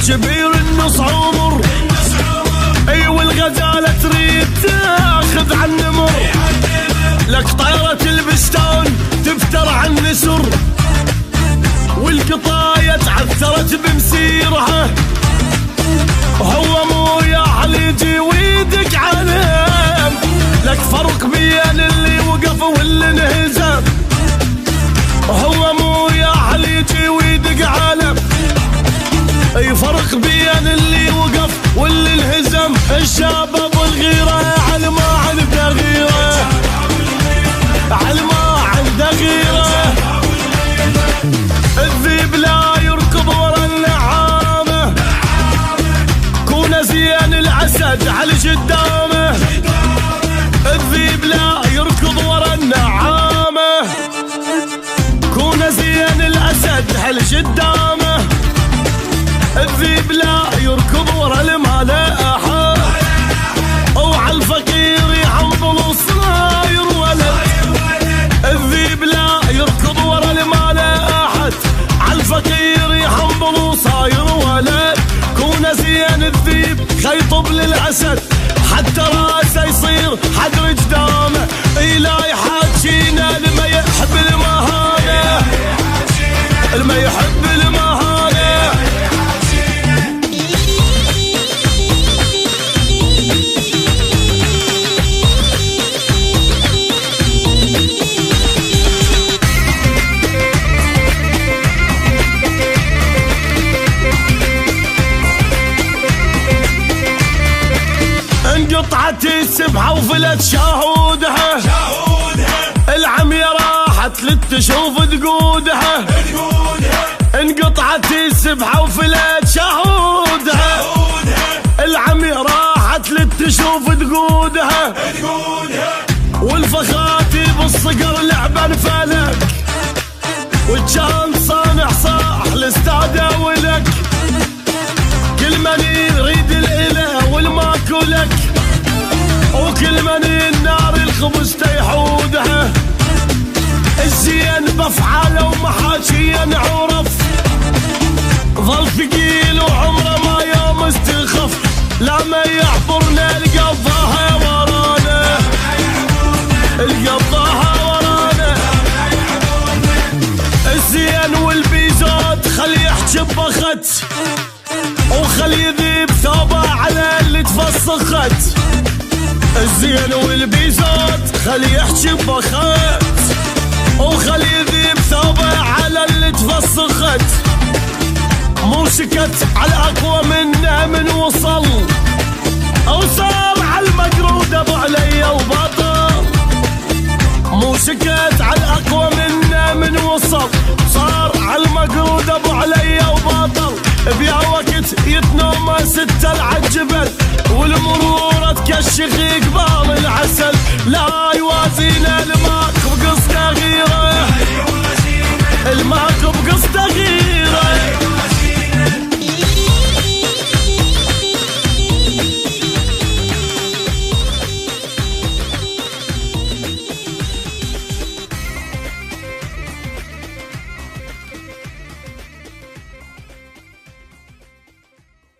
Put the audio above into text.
الكبير النص عمر، اي والغزالة تريد تاخذ عن نمر، لك طيرة البستان تفتر عن نسر، والقطاية تعثرت بمسيرها، هو مو يا حليجي ويدك علم، لك فرق بين اللي وقف واللي انهزم، هو مو يا حليجي ويدك علم، اي فرق بين اللي وقف واللي انهزم، الشباب الغيرة على ما عنده غيرة، على ما عنده غيرة، الذيب لا يركض ورا النعامة، كون زين الأسد على قدامه، الذيب لا يركض ورا النعامة، كون زين الأسد على قدامه، الذيب لا يركض ورا الملاحة، وعلى الفقير يحمل صاير ولد، الذيب لا يركض ورا الملاحة، على الفقير يحمل صاير ولد، كون زين الذيب خيطب للأسد، حتى راسه يصير حدر قدامه، لا يحاجينا لما يحب المهانة، لما يحب المهانة. انقطعت السبحة وفلت شهودها، العمية راحت للتشوف تقودها، انقطعت السبحة وفلت شهودها، العمية راحت للتشوف تقودها، والفخاتي بالصقر لعبا فلك، وكان صانع صاح الاستاذ ولك، كل من يريد الاله والماكو لك، وكل من النار الخبز تيحودها، الزين بافعاله ومحاشيه نعرف، ظل ثقيل وعمره ما يوم استخف، لا ما يعبرنا القضاها ورانا، القضاها ورانا، الزين والبيزات خلي يحجي بخت، وخلي يذيب ثوبه على اللي تفسخت، الزين والبيزات خلي يحجي بخت، وخلي يذيب ثوبه على اللي تفسخت، مو سكت على اقوى منه من وصل، او صار على المقرود ابو علي وبطل، مو سكت على اقوى منه من وصل، صار على المقرود ابو علي وبطل.